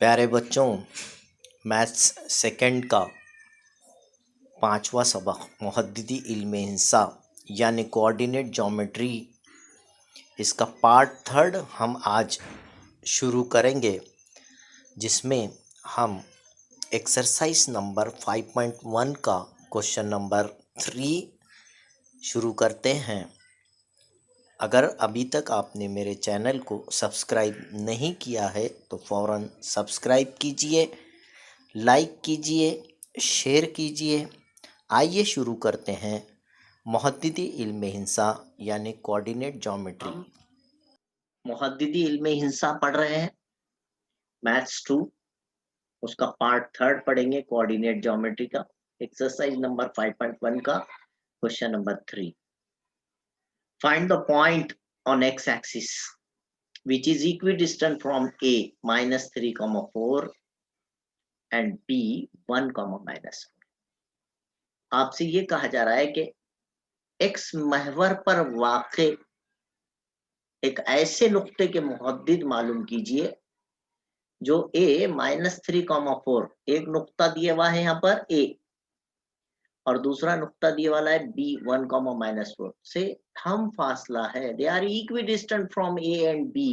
प्यारे बच्चों, maths second का 5वां सबक मुहद्दिदी इल्मे हिंसा यानी कोऑर्डिनेट ज्योमेट्री, इसका पार्ट थर्ड हम आज शुरू करेंगे, जिसमें हम एक्सरसाइज नंबर 5.1 का क्वेश्चन नंबर 3 शुरू करते हैं। अगर अभी तक आपने मेरे चैनल को सब्सक्राइब नहीं किया है तो फ़ौरन सब्सक्राइब कीजिए, लाइक कीजिए, शेयर कीजिए। आइए शुरू करते हैं। मुहद्दिदी इल्मे हिंसा यानी कोऑर्डिनेट ज्योमेट्री। मुहद्दिदी इल्मे हिंसा पढ़ रहे हैं, मैथ्स 2, उसका पार्ट थर्ड पढ़ेंगे, कोऑर्डिनेट ज्योमेट्री का, एक्सरसाइज नंबर 5.1 का question number 3। Find the point on x axis which is equidistant from A -3, 4 and B 1, -4। आपसे ये कहा जा रहा है कि एक्स महवर पर वाक़े एक ऐसे नुक्ते के मुहद्दिद मालूम कीजिए जो A -3, 4, एक नुक्ता दिया हुआ है यहाँ पर A और दूसरा नुक्ता दिया वाला है B 1, -4 से हम फासला है। They are equidistant from A and B।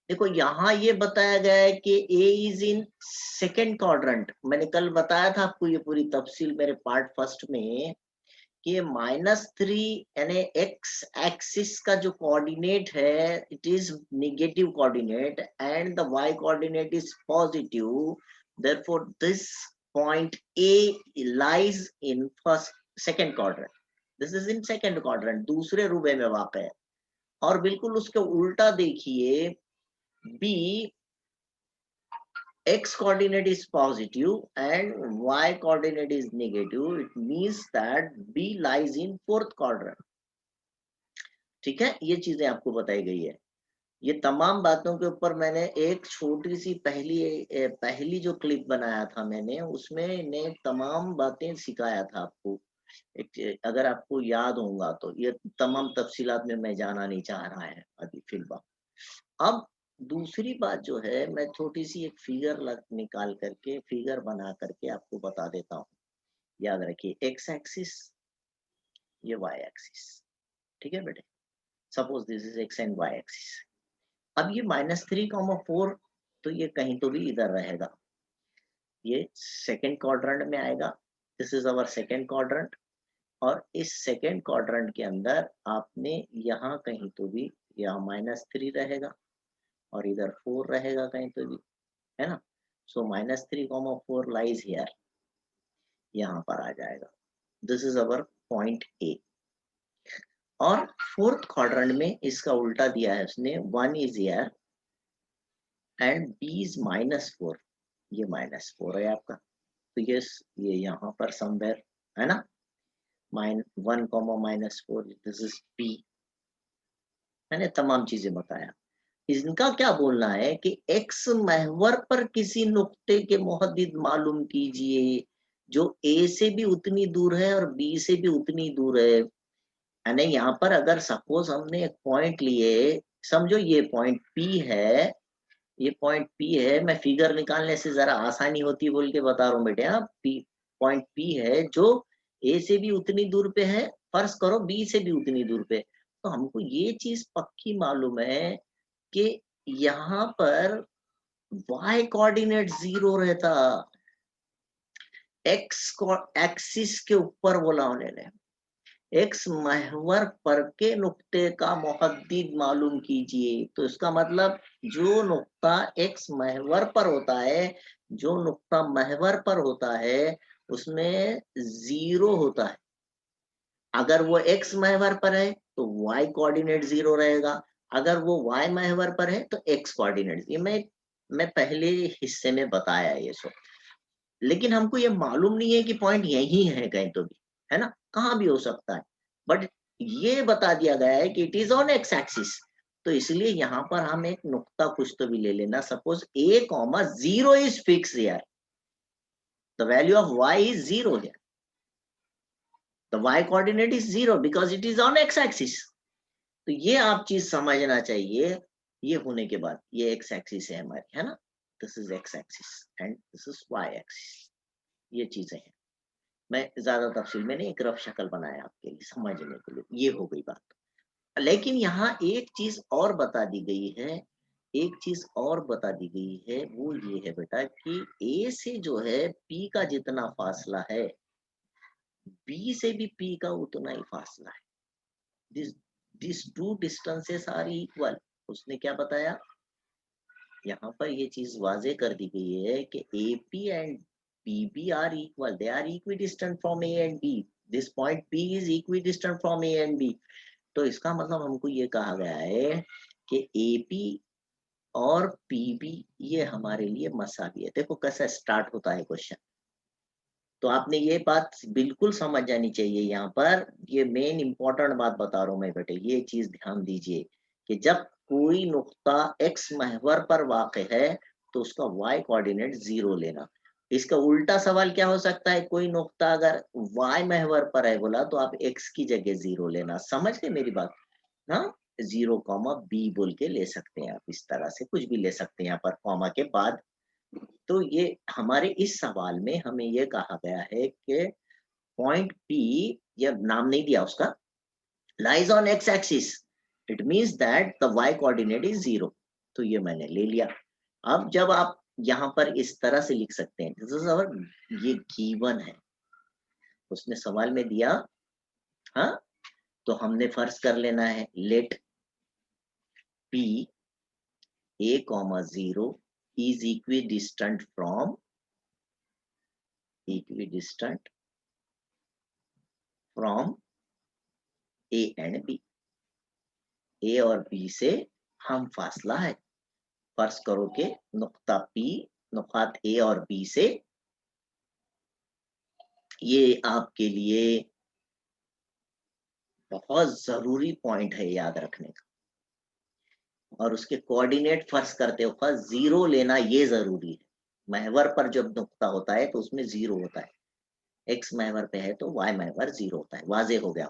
देखो यहाँ ये बताया गया है कि A is in second quadrant. मैंने कल बताया था आपको ये पूरी तफसील मेरे पार्ट फर्स्ट में कि -3 यानी एक्स एक्सिस का जो कोऑर्डिनेट है it is negative coordinate and the y coordinate is positive. Therefore this point A lies in first second quadrant। This is in second quadrant, दूसरे रुबे में वाक़ है। और बिल्कुल उसके उल्टा देखिए, B x coordinate is positive and y coordinate is negative, it means that B lies in fourth quadrant। ठीक है, ये चीजें आपको बताई गई है। ये तमाम बातों के ऊपर मैंने एक छोटी सी पहली जो क्लिप बनाया था मैंने, उसमें ने तमाम बातें सिखाया था आपको। अगर आपको याद होगा तो ये तमाम तफसीलात में मैं जाना नहीं चाह रहा है अभी फिलहाल। अब दूसरी बात जो है, मैं छोटी सी एक निकाल करके फिगर बना करके आपको बता देता हूँ। याद रखिए, एक्स एक्सिस, ये वाई एक्सिस, ठीक है बेटे। Suppose this is x and y axis. अब ये -3, 4 तो ये कहीं तो भी इधर रहेगा, ये सेकेंड क्वाड्रेंट में आएगा। This is our second quadrant और इस सेकेंड क्वाड्रेंट के अंदर आपने यहाँ कहीं तो भी, यहाँ -3 रहेगा और इधर 4 रहेगा कहीं तो भी, है ना। सो -3, 4 लाइज हियर, यहाँ पर आ जाएगा। This is our point A. और फोर्थ क्वाड्रेंट में इसका उल्टा दिया है उसने, 1 is here and b is -4, ये -4 है आपका। तो ये यहाँ पर समवेयर है ना, -1, -4, दिस इज पी। मैंने तमाम चीजें बताया। इनका क्या बोलना है कि एक्स महवर पर किसी नुक्ते के मुहद्दिद मालूम कीजिए जो ए से भी उतनी दूर है और बी से भी उतनी दूर है। यानी यहाँ पर अगर सपोज हमने एक पॉइंट लिए, समझो ये पॉइंट पी है, ये पॉइंट पी है। मैं फिगर निकालने से जरा आसानी होती है बोल के बता रहा हूँ बेटे। हाँ, पी पॉइंट पी है जो ए से भी उतनी दूर पे है, फर्ज करो बी से भी उतनी दूर पे। तो हमको ये चीज पक्की मालूम है कि यहाँ पर y कोऑर्डिनेट 0 रहता, x एक्सिस के ऊपर बोला उन्होंने। एक्स महवर पर के नुक्ते का मुहद्दिद मालूम कीजिए। तो इसका मतलब जो नुक्ता एक्स महवर पर होता है, जो नुक्ता महवर पर होता है उसमें 0 होता है। अगर वो एक्स महवर पर है तो y कोऑर्डिनेट 0 रहेगा, अगर वो y महवर पर है तो x कोऑर्डिनेट। ये मैं पहले हिस्से में बताया ये सब, लेकिन हमको ये मालूम नहीं है कि पॉइंट यही है कहीं तो भी, है ना, कहाँ भी हो सकता है। बट ये बता दिया गया है कि it is on x axis, तो इसलिए यहाँ पर हम एक नुक्ता कुछ तो भी ले लेना। Suppose a, 0 is fix here, the value of y is 0 here, the y coordinate is 0 because it is on x axis. तो ये आप चीज समझना चाहिए। ये होने के बाद ये एक्स एक्सिस है हमारी, है ना। This is x axis and this is y axis. ये चीजें हैं, मैं ज्यादा तफसील में नहीं, एक रफ शक्ल बनाया आपके लिए समझने के लिए, ये हो गई बात। लेकिन यहाँ एक चीज और बता दी गई है, एक चीज और बता दी गई है, वो ये है बेटा कि ए से जो है पी का जितना फासला है, बी से भी पी का उतना ही फासला है। This this two distances are equal. उसने क्या बताया, यहाँ पर ये चीज वाजे कर दी गई है कि A P and B B are equal, they are equidistant from A and B, this point P is equidistant from A and B. तो इसका मतलब हमको ये कहा गया है कि ए पी और पी बी ये हमारे लिए मसावी है। देखो कैसा स्टार्ट होता है क्वेश्चन। तो आपने ये बात बिल्कुल समझ जानी चाहिए, यहाँ पर ये मेन इंपॉर्टेंट बात बता रहा हूं मैं बेटे, ये चीज ध्यान दीजिए कि जब कोई नुक्ता एक्स महवर पर वाक़ है तो उसका वाई कोऑर्डिनेट 0 लेना। इसका उल्टा सवाल क्या हो सकता है, कोई नुक्ता अगर वाई महवर पर है बोला तो आप एक्स की जगह 0 लेना। समझ गए मेरी बात? हाँ, 0 कॉमा बी बोल के ले सकते हैं आप, इस तरह से कुछ भी ले सकते हैं यहाँ पर कॉमा के बाद। तो ये हमारे इस सवाल में हमें ये कहा गया है कि पॉइंट पी, ये नाम नहीं दिया उसका, lies on x axis, it means that the y coordinate is 0। तो ये मैंने ले लिया। अब जब आप यहाँ पर इस तरह से लिख सकते हैं, दिस इज अवर, ये गिवन है, उसने सवाल में दिया। हाँ, तो हमने फर्ज कर लेना है, late P a comma 0 is equidistant from a and b। a और b से हम फासला है, फर्ज करो कि नुक्ता p नुकात a और b से, ये आपके लिए बहुत जरूरी पॉइंट है याद रखने का। और उसके कोऑर्डिनेट फर्ज करते वक्त 0 लेना ये जरूरी है। महवर पर जब नुक्ता होता है तो उसमें 0 होता है, एक्स महवर पे है तो वाई महवर 0 होता है। वाजे हो गया।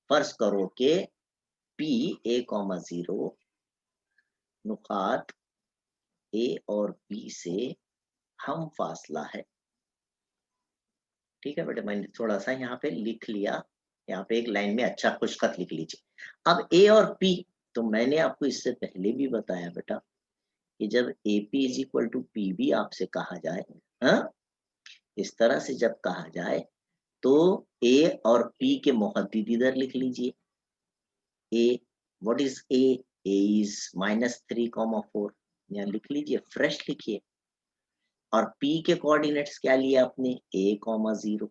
फर्ज करो कि पी ए कॉमा 0 नुकात ए और बी से हम फासला है। ठीक है बेटे, मैंने थोड़ा सा यहाँ पे लिख लिया, यहाँ पे एक लाइन में अच्छा खुशखत लिख लीजिए। अब ए और पी, तो मैंने आपको इससे पहले भी बताया बेटा कि जब A P is equal to P B आपसे कहा जाए, हाँ, इस तरह से जब कहा जाए तो ए और पी के मुहद्दिद इधर लिख लीजिए। A, what is a? A is -3,4, यहाँ लिख लीजिए, फ्रेश लिखिए। और पी के कोऑर्डिनेट्स क्या लिए आपने? a, 0।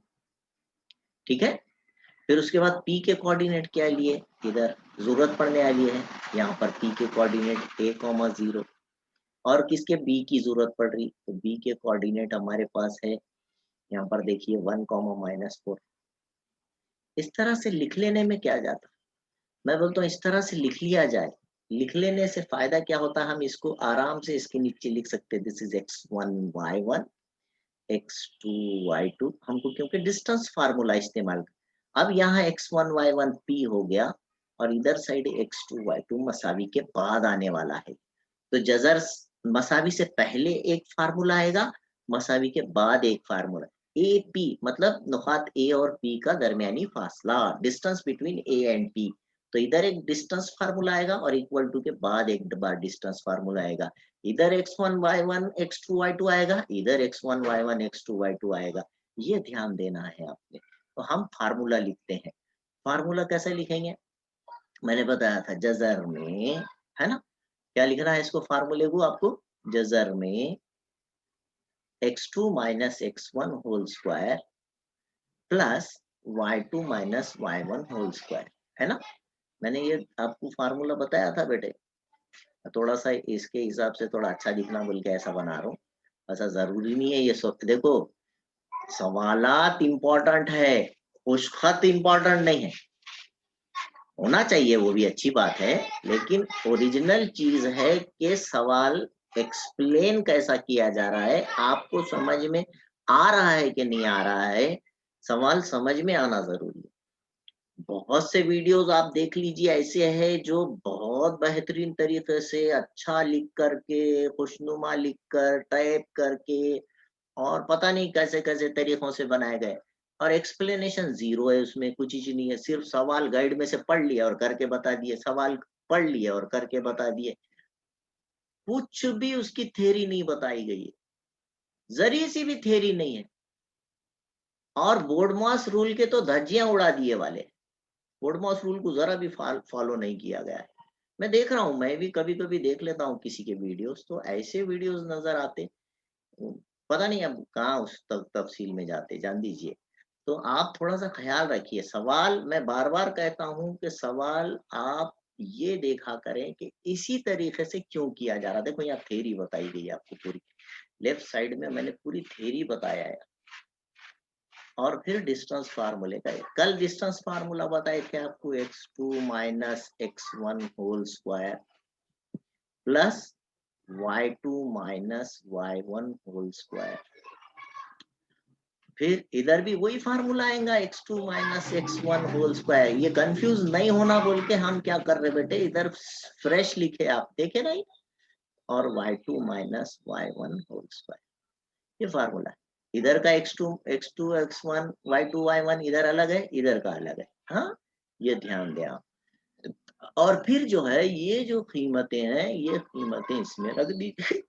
ठीक है, फिर उसके बाद पी के कोऑर्डिनेट क्या लिए, इधर जरूरत पड़ने वाली है, यहाँ पर पी के कोऑर्डिनेट a, 0। और किसके? बी की जरूरत पड़ रही, तो बी के कोऑर्डिनेट हमारे पास है, यहाँ पर देखिए 1, -4। इस तरह से लिख लेने में क्या जाता, मैं बोलता हूँ इस तरह से लिख लिया जाए। लिख लेने से फायदा क्या होता है, हम इसको आराम से इसके नीचे लिख सकते हैं, this is x1 y1 x2 y2, हमको क्योंकि डिस्टेंस फार्मूला इस्तेमाल। अब यहाँ x1 y1 p हो गया और इधर साइड x2 y2 मसावी के बाद आने वाला है। तो जजर मसावी से पहले एक फार्मूला आएगा, मसावी के बाद एक फार्मूला। ए पी मतलब नुकात ए और पी का दरमियानी फासला, distance between A and P. तो इधर एक डिस्टेंस फार्मूला आएगा और इक्वल टू के बाद एक बार डिस्टेंस फार्मूला आएगा। इधर x1 y1 x2 y2 आएगा, इधर x1 y1 x2 y2 आएगा। ये ध्यान देना है आपने। तो हम फार्मूला लिखते हैं। फार्मूला कैसे लिखेंगे, मैंने बताया था जजर में, है ना, क्या लिखना है इसको फार्मूले को आपको, जजर में x2 minus x1 whole square plus y2 minus y1 whole square, है ना। मैंने ये आपको फार्मूला बताया था बेटे, थोड़ा सा इसके हिसाब से थोड़ा अच्छा दिखना बोल के ऐसा बना रहा हूँ। ऐसा जरूरी नहीं है ये सब, देखो सवालात इंपॉर्टेंट है, खुशखत इंपॉर्टेंट नहीं है। होना चाहिए वो भी अच्छी बात है, लेकिन ओरिजिनल चीज है कि सवाल एक्सप्लेन कैसा किया जा रहा है, आपको समझ में आ रहा है कि नहीं आ रहा है, सवाल समझ में आना जरूरी है। बहुत से वीडियोस आप देख लीजिए ऐसे है जो बहुत बेहतरीन तरीके से अच्छा लिख करके, खुशनुमा लिख कर, टाइप करके और पता नहीं कैसे-कैसे तरीकों से बनाए गए और एक्सप्लेनेशन ज़ीरो है उसमें, कुछ चीज़ नहीं है, सिर्फ सवाल गाइड में से पढ़ लिया और करके बता दिए, सवाल पढ़ लिए और करके बता दिए। कुछ भी उसकी थ्योरी नहीं बताई गई है, ज़री-सी भी थ्योरी नहीं है और बोर्डमास रूल के तो धज्जियाँ उड़ा दिए वाले। बोर्डमास रूल को ज़रा भी फॉलो नहीं किया गया है। मैं देख रहा हूँ, मैं भी कभी-कभी देख लेता हूँ किसी के वीडियोज़, तो ऐसे वीडियोज़ नज़र आते पता नहीं अब कहाँ उस तफ़सील में जाते, जान दीजिए। तो आप थोड़ा-सा ख़्याल रखिए, सवाल मैं बार-बार कहता हूँ कि सवाल आप ये देखा करें कि इसी तरीक़े से क्यों किया जा रहा है। देखो यहाँ थ्योरी बताई गई है आपको पूरी, लेफ्ट साइड में मैंने पूरी थ्योरी बताया है और फिर डिस्टेंस फ़ॉर्मूले का है। कल डिस्टेंस फ़ॉर्मूला बताए थे आपको x2 minus x1 whole square plus y2 minus y1 whole square. फिर इधर भी वही फार्मूला आएगा x2 minus x1 whole square. ये कंफ्यूज नहीं होना बोल के हम क्या कर रहे बेटे, इधर फ्रेश लिखे आप देखे नहीं और y2 minus y1 whole square ये फार्मूला है। इधर का x2 x1 y2 y1 इधर अलग है, इधर का अलग है। हाँ, ये ध्यान दें आप। और फिर जो है ये जो कीमतें हैं, ये कीमतें इसमें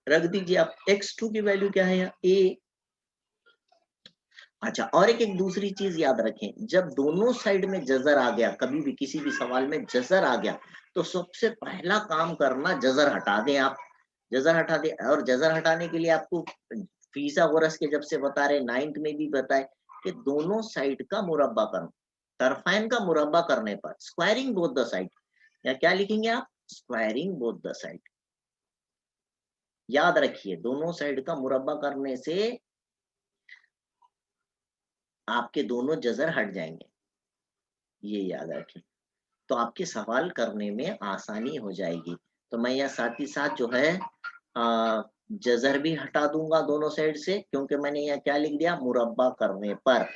रख दीजिए आप। x2 की वैल्यू क्या है यहाँ a। अच्छा और एक दूसरी चीज याद रखें, जब दोनों साइड में जजर आ गया, कभी भी किसी भी सवाल में जजर आ गया, तो सबसे पहला काम करना जजर हटा दें आप। जजर हटा दें और जजर हटाने के लिए आपको फिथागोरस के जब से बता रहे 9th में भी बताए कि दोनों साइड का मुरब्बा करो। तरफाइन का मुरब्बा करने पर स्क्वायरिंग बोथ द साइड, या क्या लिखेंगे आप, स्क्वायरिंग बोथ द साइड। याद रखिए दोनों साइड का मुरब्बा करने से आपके दोनों जजर हट जाएंगे, ये याद रखें। तो आपके सवाल करने में आसानी हो जाएगी। तो मैं यहाँ साथ ही साथ जो है जज़र भी हटा दूँगा दोनों साइड से, क्योंकि मैंने यहाँ क्या लिख दिया, मुरब्बा करने पर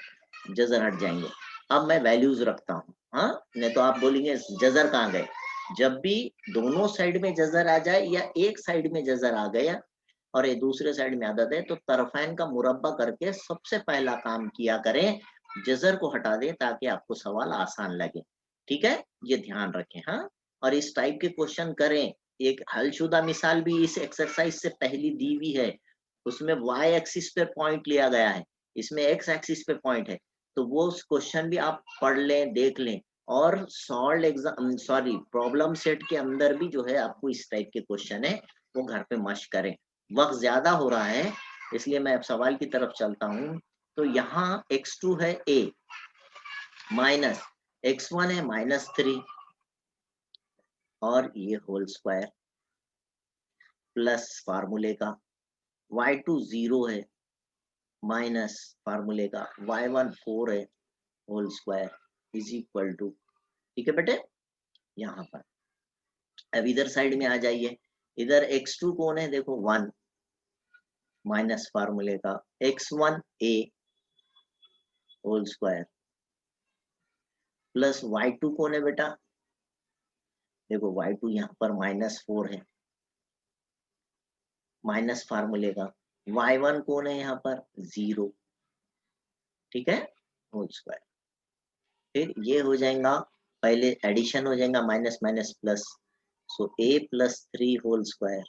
जज़र हट जाएँगे। अब मैं वैल्यूज़ रखता हूँ, हाँ? नहीं तो आप बोलेंगे जज़र कहाँ गए? जब भी दोनों साइड में जज़र आ जाए या एक साइड में जज़र आ गया और ये दूसरे साइड में आदत है, तो तरफ़ैन का मुरब्बा करके सबसे पहला काम किया करें, जज़र को हटा दें ताकि आपको सवाल आसान लगे। ठीक है? ये ध्यान रखें, हाँ? और इस टाइप के क्वेश्चन करें। एक हलशुदा मिसाल भी इस एक्सरसाइज से पहली दी हुई है। उसमें y एक्सिस पे पॉइंट लिया गया है, इसमें x एक्सिस पे पॉइंट है। तो वो उस क्वेश्चन भी आप पढ़ लें, देख लें और प्रॉब्लम सेट के अंदर भी जो है आपको इस टाइप के क्वेश्चन है, वो घर पे मश्क करें। वक़्त ज़्यादा हो रहा है, इसलिए मैं अब सवाल की तरफ चलता हूँ। तो यहाँ x2 है a माइनस x1 है -3 और ये होल स्क्वायर प्लस फार्मूले का y2 0 है माइनस फार्मूले का y1 4 है whole square is equal to, ठीक है बेटे। यहाँ पर अब इधर साइड में आ जाइए, इधर x2 कौन है, देखो 1 माइनस फार्मूले का x1 a whole square plus y2 कौन है बेटा, देखो y2 यहाँ पर -4 है माइनस फार्मूले का y1 कौन है यहाँ पर 0, ठीक है, होल स्क्वायर। फिर ये हो जाएगा, पहले एडिशन हो जाएगा minus minus plus, so a plus 3 whole square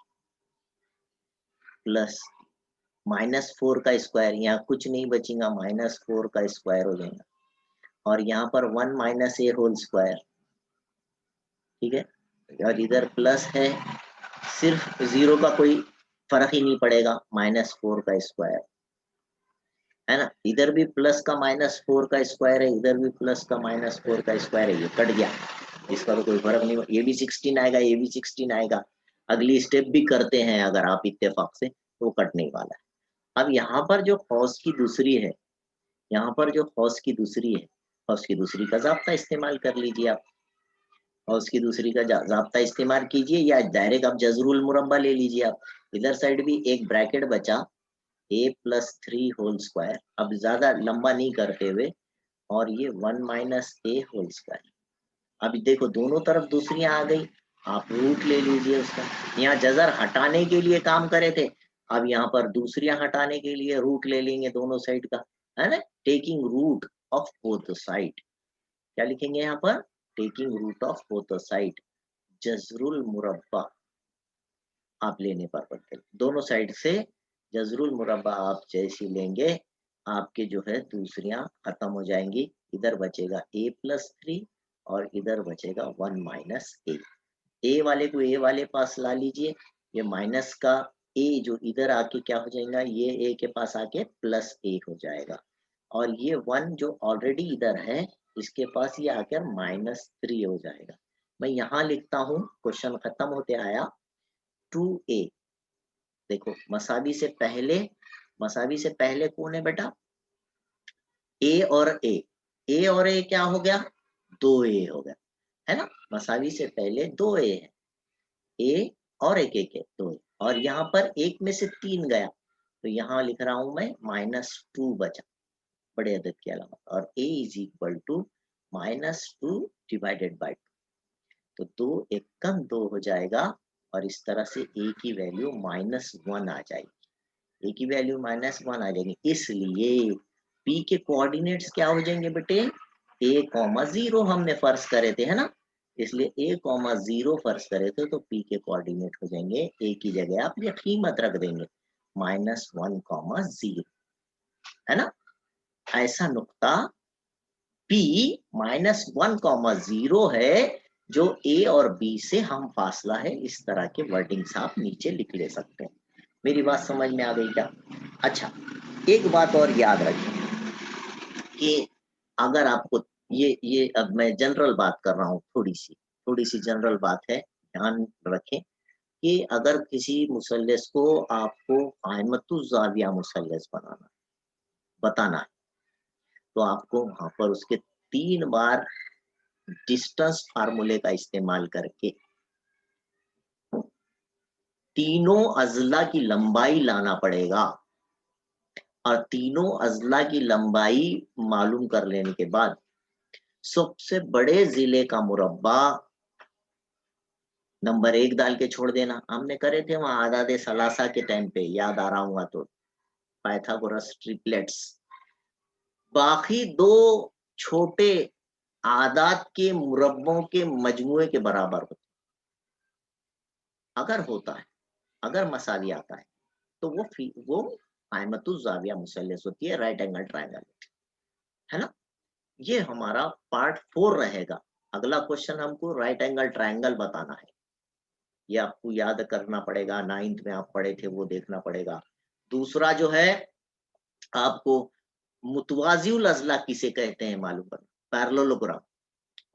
plus -4 का स्क्वायर, यहाँ कुछ नहीं बचेगा, -4 का स्क्वायर हो जाएगा और यहाँ पर 1 माइनस a होल स्क्वायर, ठीक है, और इधर प्लस है, सिर्फ 0 का कोई फर्क ही नहीं पड़ेगा, -4 का स्क्वायर है ना। इधर भी प्लस का -4 का स्क्वायर है, इधर भी प्लस का -4 का स्क्वायर है, ये कट गया, इसका तो कोई फर्क नहीं, ये भी 16 आएगा, ये भी 16 आएगा। अगली स्टेप भी करते हैं अगर आप इत्तेफाक से, तो कटने वाला है। अब यहाँ पर जो कॉस की दूसरी है, यहाँ पर जो कॉस की दूसरी है, कॉस की दूसरी का ज़ाब्ता इस्तेमाल कर लीजिए आप, कॉस की दूसरी का ज़ाब्ता इस्तेमाल कीजिए या डायरेक्ट आप जज़रुल मुरब्बा ले लीजिए आप। इधर साइड भी एक ब्रैकेट बचा a प्लस 3 होल स्क्वायर, अब ज़्यादा लंबा नहीं करते हुए और ये 1 माइनस ए होल स्क्वायर। अभी देखो दोनों तरफ दूसरियां आ गई, आप रूट ले लीजिए उसका। यहाँ जजर हटाने के लिए काम करे थे, अब यहाँ पर दूसरियां हटाने के लिए रूट ले लेंगे दोनों साइड का, है ना। Taking root of both the side, क्या लिखेंगे यहाँ पर, taking root of both the side. जजरुल मुरब्बा आप लेने पर पड़ते, दोनों साइड से जजरुल मुरब्बा आप जैसी लेंगे, आपके जो है दूसरियां खत्म हो जाएंगी। इधर बचेगा a+3 और इधर बचेगा 1 माइनस ए वाले को ए वाले पास ला लीजिए, ये माइनस का ए जो इधर आके क्या हो जाएगा, ये ए के पास आके प्लस ए हो जाएगा। और ये 1 जो ऑलरेडी इधर है, इसके पास ये आकर -3 हो जाएगा। मैं यहाँ लिखता हूँ, क्वेश्चन खत्म होते आया 2a। देखो मसावी से पहले कौन है बेटा, ए और ए क्या हो गया, 2a हो गया, है ना। मसावी से पहले 2a है, ए और एक है 2a, और यहाँ पर एक में से 3 गया, तो यहाँ लिख रहा हूं मैं -2 बचा बड़े अदद के अलावा, और a is equal to -2 divided by 2, तो 2 एकम 2 हो जाएगा, और इस तरह से a की वैल्यू -1 आ जाएगी, a की वैल्यू -1 आ जाएगी। इसलिए p के कोऑर्डिनेट्स क्या हो जाएंगे बेटे, a,0 हमने फर्ज करे थे, है ना। इसलिए a,0 फर्ज करे थे, तो p के कोऑर्डिनेट हो जाएंगे, a की जगह आप ये कीमत रख देंगे -1,0, है ना। ऐसा नुक्ता p -1,0 है, जो a और b से हम फासला है। इस तरह के वर्डिंग्स आप नीचे लिख ले सकते हैं। मेरी बात समझ में आ गई क्या? अच्छा, एक बात और याद रखें कि अगर आपको ये अब मैं जनरल बात कर रहा हूँ, थोड़ी सी जनरल बात है, ध्यान रखें कि अगर किसी मुसल्लस को आपको कायमतुज जाविया मुसल्लस बताना है, तो आपको वहां पर उसके 3 बार डिस्टेंस फार्मूले का इस्तेमाल करके तीनों अजला की लंबाई लाना पड़ेगा, और तीनों अजला की लंबाई मालूम कर लेने के बाद सबसे बड़े जिले का मुरब्बा नंबर 1 डाल के छोड़ देना। हमने करे थे वहां आदादे सलासा के टाइम पे, याद आ रहा हुआ तो, पाइथागोरस ट्रिपलेट्स। बाकी 2 छोटे आदाद के मुरब्बों के मजमुए के बराबर होते, अगर होता है, अगर मसावी आता है, तो वो कायमतुज जाविया मुसल्लस होती है, राइट एंगल ट्रायंगल, है ना। ये हमारा पार्ट 4 रहेगा। अगला क्वेश्चन हमको राइट एंगल ट्रायंगल बताना है, ये आपको याद करना पड़ेगा, 9th में आप पढ़े थे वो देखना पड़ेगा। दूसरा जो है आपको मुतवाजिउल अजला किसे कहते हैं मालूम करना, पैरेललोग्राम।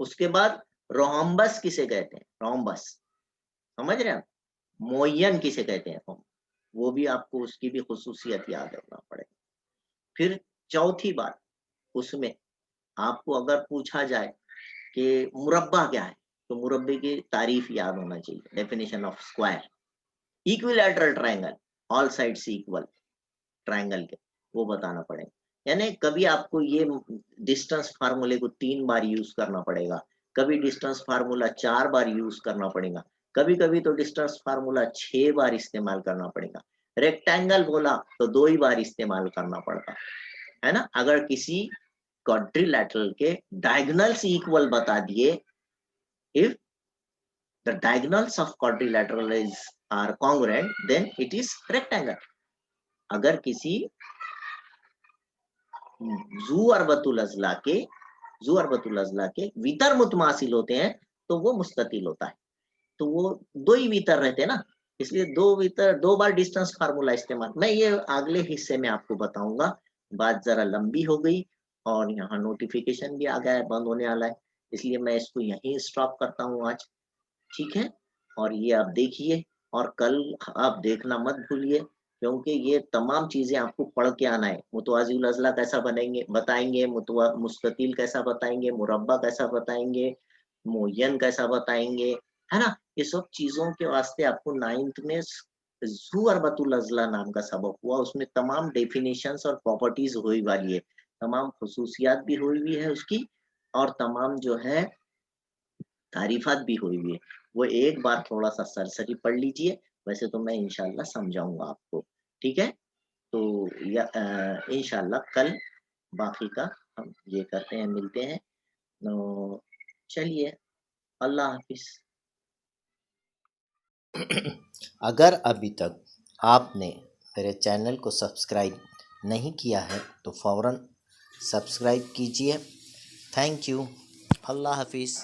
उसके बाद रोम्बस किसे कहते हैं, रोम्बस, समझ रहे हैं। मोयन किसे कहते हैं, वो भी आपको उसकी भी खुसूसियत याद रखना पड़ेगा। फिर चौथी बात, उसमें आपको अगर पूछा जाए कि मुरब्बा क्या है, तो मुरब्बे की तारीफ याद होना चाहिए, definition of square, equilateral triangle, all sides equal triangle के, वो बताना पड़ेगा। यानी कभी आपको ये डिस्टेंस फार्मूले को 3 बार यूज करना पड़ेगा, कभी डिस्टेंस फार्मूला 4 बार यूज करना पड़ेगा, कभी कभी तो डिस्टेंस फार्मूला 6 बार इस्तेमाल करना पड़ेगा। रेक्टेंगल बोला तो 2 ही बार इस्तेमाल करना पड़ता है ना। अगर किसी क्वाड्रिलैटरल के डायगोनल्स इक्वल बता दिए, if the diagonals of quadrilateral are congruent, then it is rectangle. अगर किसी जू अरबतुल अजला के वितर मुतमासिल होते हैं, तो वो मुस्ततिल होता है, तो वो 2 ही वितर रहते हैं ना, इसलिए 2 वितर 2 बार डिस्टेंस फार्मूला इस्तेमाल। मैं ये अगले हिस्से में आपको बताऊंगा, बात जरा लंबी हो गई, और यहाँ नोटिफिकेशन भी आ गया है, बंद होने वाला है, इसलिए मैं इसको यहीं स्टॉप करता हूँ आज, ठीक है। और ये आप देखिए, और कल आप देखना मत भूलिए, क्योंकि ये तमाम चीजें आपको पढ़ के आना है। मुतवाजिउल अजला कैसा बनेंगे बताएंगे, मुस्ततिल कैसा बताएंगे, मुरब्बा कैसा बताएंगे, मुय्यन कैसा बताएंगे, है ना। ये सब चीजों के वास्ते आपको 9th में जू अरबतुल अजला नाम का सबक हुआ, उसमें तमाम डेफिनेशंस और प्रॉपर्टीज हुई वाली है। तमाम खसूसियात भी हुई हुई है उसकी, और तमाम जो है तारीफ़ात भी हुई हुई है। वो एक बार थोड़ा-सा सरसरी पढ़ लीजिए, वैसे तो मैं इंशाअल्लाह समझाऊँगा आपको, ठीक है? तो इंशाअल्लाह कल बाकी का हम ये करते हैं, मिलते हैं। तो चलिए, अल्लाह हाफ़िज़। अगर अभी तक आपने मेरे चैनल को सब्सक्राइब नहीं किया है तो फ़ौरन सब्सक्राइब कीजिए। Thank you. अल्लाह हाफ़िज़।